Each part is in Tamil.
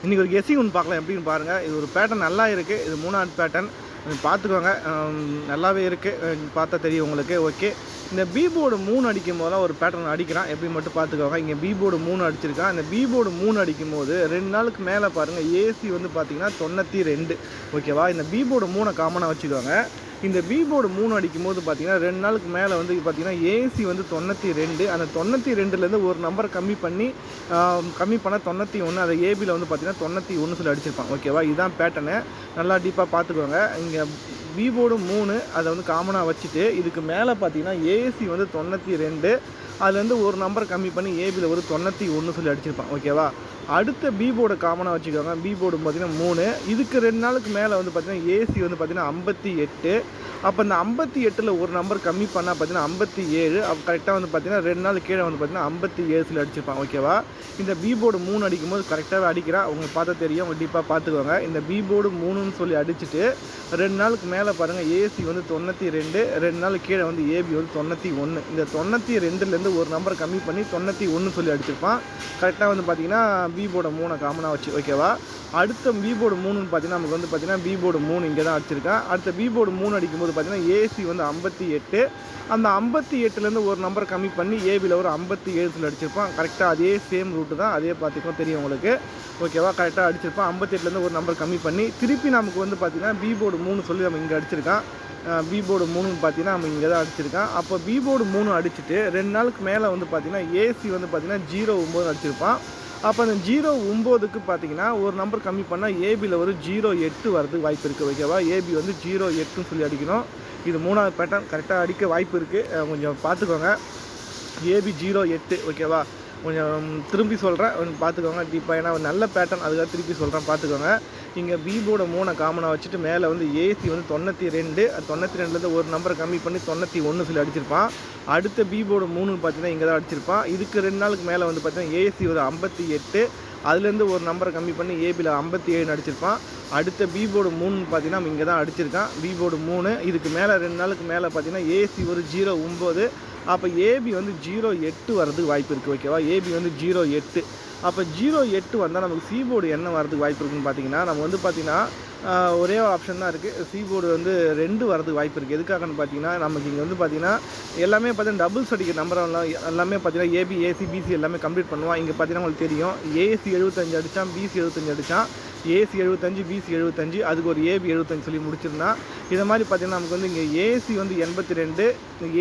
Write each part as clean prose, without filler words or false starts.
இன்றைக்கி ஒரு கெஸ்ஸிங் ஒன்று பார்க்கலாம் எப்படின்னு பாருங்கள். இது ஒரு பேட்டர்ன் நல்லா இருக்குது. இது 3வது பேட்டர்ன் பார்த்துக்கோங்க. நல்லாவே இருக்குது, பார்த்தா தெரியும் உங்களுக்கு. ஓகே, இந்த பி போர்டு 3 அடிக்கும் போதெல்லாம் ஒரு பேட்டர்ன் அடிக்கிறான், எப்படி மட்டும் பார்த்துக்கோங்க. இங்கே பி போர்டு 3 அடிச்சிருக்கான். இந்த பி போர்டு 3 அடிக்கும் போது 2 நாளுக்கு மேலே பாருங்கள் ஏசி வந்து பார்த்திங்கன்னா 92. ஓகேவா, இந்த பி போர்டு 3 காமனாக வச்சுக்கோங்க. இந்த பி போர்டு 3 அடிக்கும் போது பார்த்திங்கன்னா 2 நாளுக்கு மேலே வந்து பார்த்திங்கன்னா ஏசி வந்து 92. அந்த 92லேருந்து ஒரு நம்பர் கம்மி பண்ணால் 91. அதை ஏபியில் வந்து பார்த்திங்கன்னா 91 சொல்லி அடிச்சிருப்பான். ஓகேவா, இதுதான் பேட்டர்னு, நல்லா டீப்பாக பார்த்துக்கோங்க. இங்கே பி போர்டு 3 அதை வந்து காமனாக வச்சுட்டு இதுக்கு மேலே பார்த்திங்கன்னா ஏசி வந்து 92, அதுலேருந்து ஒரு நம்பர் கம்மி பண்ணி ஏபியில் ஒரு 91 சொல்லி அடிச்சிருப்பான். ஓகேவா, அடுத்த பி போர்டை காமனாக வச்சுக்கோங்க. பி போர்டு பார்த்திங்கன்னா 3, இதுக்கு 2 நாளுக்கு மேலே வந்து பார்த்திங்கன்னா ஏசி வந்து பார்த்திங்கன்னா 58. அப்போ இந்த 58ல் ஒரு நம்பர் கம்மி பண்ணால் பார்த்திங்கன்னா 57. அப்போ கரெக்டாக வந்து பார்த்திங்கன்னா 2 நாள் கீழே வந்து பார்த்திங்கன்னா 57 சொல்லி அடிச்சிருப்பான். ஓகேவா, இந்த பி போர்டு 3 அடிக்கும்போது கரெக்டாகவே அடிக்கிறான், உங்களுக்கு பார்த்தா தெரியும், அவங்க டீப்பாக பார்த்துக்கோங்க. இந்த பி போர்டு 3ன்னு சொல்லி அடிச்சுட்டு 2 நாளுக்கு மேலே பாருங்கள் ஏசி வந்து 92, 2 நாள் கீழே வந்து ஏபி வந்து 91. இந்த 92லேருந்து ஒரு நம்பர் கம்மி பண்ணி 91 சொல்லி அடிச்சிருப்பான். கரெக்டாக வந்து பார்த்திங்கன்னா பி போர்டை 3 காமனாக வச்சு. ஓகேவா, அடுத்த பி போர்டு 3ன்னு பார்த்தீங்கன்னா நமக்கு வந்து பார்த்திங்கன்னா பி போர்டு 3 இங்கே தான் அடிச்சிருக்கேன். அடுத்த பி போர்டு 3 அடிக்கும்போது பார்த்திங்கன்னா ஏசி வந்து 58. அந்த 58லேருந்து ஒரு நம்பர் கம்மி பண்ணி ஏபியில் ஒரு 57 சொல்லி அடிச்சிருப்பான். கரெக்டாக அதே சேம் ரூட்டு தான், அதே பார்த்துக்கோ தெரியும் உங்களுக்கு. ஓகேவா, கரெக்டாக அடிச்சிருப்பான். 58லேருந்து ஒரு நம்பர் கம்மி பண்ணி திருப்பி நமக்கு வந்து பார்த்திங்கன்னா பி போர்டு 3 சொல்லி நம்ம இங்கே அடிச்சிருக்கான். பி போர்டு 3ன்னு பார்த்தீங்கன்னா நம்ம இங்கே தான் அடிச்சிருக்கான். அப்போ பி போர்டு 3 அடிச்சுட்டு 2 நாளுக்கு மேலே வந்து பார்த்திங்கன்னா ஏசி வந்து பார்த்திங்கன்னா 09 அடிச்சிருப்பான். அப்போ அந்த 09க்கு பார்த்தீங்கன்னா ஒரு நம்பர் கம்மி பண்ணால் ஏபியில் ஒரு 08 வரதுக்கு வாய்ப்பு இருக்குது. ஓகேவா, ஏபி வந்து 08ன்னு சொல்லி அடிக்கணும். இது 3வது பேட்டர்ன், கரெக்டாக அடிக்க வாய்ப்பு இருக்குது, கொஞ்சம் பார்த்துக்கோங்க. ஏபி 08. ஓகேவா, கொஞ்சம் திரும்பி சொல்கிறேன், கொஞ்சம் பார்த்துக்கோங்க டீப்பாக, ஏன்னா ஒரு நல்ல பேட்டர்ன், அதுக்காக திருப்பி சொல்கிறேன், பார்த்துக்கோங்க. இங்கே பி போர்டை 3 காமனாக வச்சுட்டு மேலே வந்து ஏசி வந்து 92, 92லேருந்து ஒரு நம்பரை கம்மி பண்ணி 91 சொல்லி அடிச்சிருப்பான். அடுத்த பி போர்டு 3 பார்த்தீங்கன்னா இங்கே தான் அடிச்சிருப்பான். இதுக்கு 2 நாளுக்கு மேலே வந்து பார்த்தீங்கன்னா ஏசி ஒரு 58, அதுலேருந்து ஒரு நம்பரை கம்மி பண்ணி ஏபியில் 57 அடிச்சிருப்பான். அடுத்த பி போர்டு 3 பார்த்தீங்கன்னா நம்ம இங்கே தான் அடிச்சிருக்கான். பி போர்டு 3 இதுக்கு மேலே 2 நாளுக்கு மேலே பார்த்தீங்கன்னா ஏசி ஒரு 09. அப்போ ஏபி வந்து 08 வரதுக்கு வாய்ப்பு இருக்குது. ஓகேவா, ஏபி வந்து 08. அப்போ 08 வந்தால் நமக்கு சி போர்டு என்ன வரதுக்கு வாய்ப்பு இருக்குதுன்னு பார்த்தீங்கன்னா நம்ம வந்து பார்த்திங்கன்னா ஒரே ஆப்ஷன் தான் இருக்குது. சி போர்டு வந்து 2 வரதுக்கு வாய்ப்பு இருக்குது. எதுக்காகன்னு பார்த்தீங்கன்னா நமக்கு இங்கே வந்து பார்த்திங்கன்னா எல்லாமே பார்த்தீங்கன்னா டபுள்ஸ் அடிக்கிற நம்பரெல்லாம் எல்லாமே பார்த்தீங்கன்னா ஏபி ஏசி பிசி எல்லாமே கம்ப்ளீட் பண்ணுவான். இங்கே பார்த்தீங்கன்னா உங்களுக்கு தெரியும், ஏசி 75 அடித்தான், பிசி 75 அடித்தான், ஏசி 75 பிசி 75, அதுக்கு ஒரு ஏபி 75 சொல்லி முடிச்சிருந்தான். இதை மாதிரி பார்த்திங்கன்னா நமக்கு வந்து இங்கே ஏசி வந்து 82,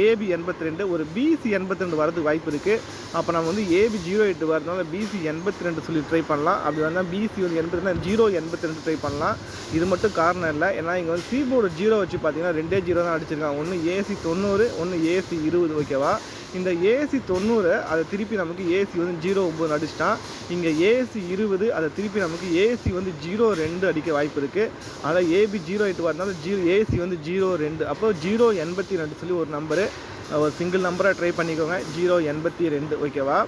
ஏபி 82, ஒரு பிசி 82 வரதுக்கு வாய்ப்பு இருக்குது. அப்போ நம்ம வந்து ஏபி 08 வரதுனால பிசி 82 சொல்லி ட்ரை பண்ணலாம். அப்படி வந்தால் பிசி வந்து 82 ட்ரை பண்ணலாம். இது மட்டும் காரணம் இல்லை, ஏன்னா இங்கே வந்து சி போர்டு 0 வச்சு பார்த்தீங்கன்னா 2 0 தான் அடிச்சிருக்காங்க. ஒன்று ஏசி 90, ஒன்று ஏசி 20. ஓகேவா, இந்த ஏசி 90 அதை திருப்பி நமக்கு ஏசி வந்து 09 அடிச்சிட்டான். இங்கே ஏசி 20 அதை திருப்பி நமக்கு ஏசி வந்து 02 அடிக்க வாய்ப்பு இருக்குது. அதனால் ஏபி 08 வரதுனால ஏசி வந்து 02. அப்போ 082 சொல்லி ஒரு நம்பரு, ஒரு சிங்கிள் நம்பராக ட்ரை பண்ணிக்கோங்க, 082. ஓகேவா,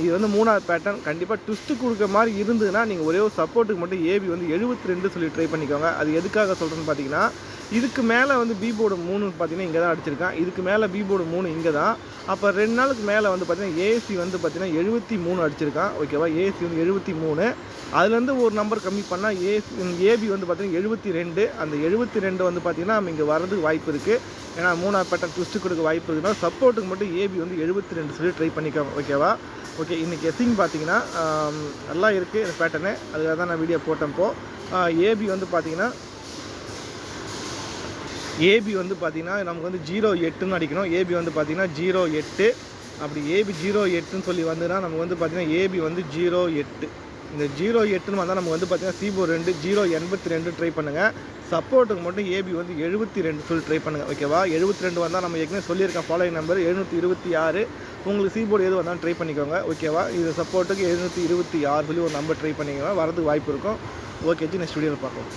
இது வந்து 3வது பேட்டர்ன். கண்டிப்பாக ட்விஸ்ட்டு கொடுக்குற மாதிரி இருந்ததுன்னா நீங்கள் ஒரே ஒரு சப்போர்ட்டுக்கு மட்டும் ஏபி வந்து 72 சொல்லி ட்ரை பண்ணிக்கோங்க. அது எதுக்காக சொல்கிறேன்னு பார்த்தீங்கன்னா இதுக்கு மேலே வந்து பி போர்டு 3 பார்த்தீங்கன்னா இங்கே தான் அடிச்சிருக்கான். இதுக்கு மேலே பி போர்டு 3 இங்கே தான். அப்போ 2 நாளுக்கு மேலே வந்து பார்த்திங்கன்னா ஏசி வந்து பார்த்திங்கன்னா 73 அடிச்சிருக்கான். ஓகேவா, ஏசி வந்து 73, அதுலேருந்து ஒரு நம்பர் கம்மி பண்ணால் ஏபி வந்து பார்த்திங்கன்னா 72. அந்த 72 வந்து பார்த்திங்கன்னா நம்ம இங்கே வரதுக்கு வாய்ப்பு இருக்குது. ஏன்னா 3வது பேட்டர்ன் ட்விஸ்ட்டு கொடுக்க வாய்ப்பு இருக்குன்னா சப்போர்ட்டுக்கு மட்டும் ஏபி வந்து 72 சொல்லி ட்ரை பண்ணிக்கோங்க. ஓகேவா, ஓகே, இன்றைக்கி எஸ்ஸிங் பார்த்தீங்கன்னா நல்லா இருக்குது இந்த பேட்டர்னு, அதுக்காக தான் நான் வீடியோ போட்டேன்ப்போ. ஏபி வந்து பார்த்திங்கன்னா நமக்கு வந்து 08ன்னு அடிக்கணும். ஏபி வந்து பார்த்திங்கன்னா 08. அப்படி ஏபி 08ன்னு சொல்லி வந்துன்னா நமக்கு வந்து பார்த்திங்கன்னா ஏபி வந்து 08. இந்த 08ன்னு வந்தால் நமக்கு வந்து பார்த்திங்கன்னா சி போர்டு 2 082 ட்ரை பண்ணுங்கள். சப்போர்ட்டுக்கு மட்டும் ஏபி வந்து 72 சொல்லி ட்ரை பண்ணுங்கள். ஓகேவா, 72 வந்தால் நம்ம ஏற்கனவே சொல்லியிருக்கேன் ஃபாலோயிங் நம்பர் 726. உங்களுக்கு சி போர்டு எது வந்தாலும் ட்ரை பண்ணிக்கோங்க. ஓகேவா, இது சப்போர்ட்டுக்கு 726 சொல்லி ஒரு நம்பர் ட்ரை பண்ணிக்கோங்க, வரதுக்கு வாய்ப்பு இருக்கும். ஓகே ஜி, நெக்ஸ்ட் வீடியோவில் பார்க்கலாம்.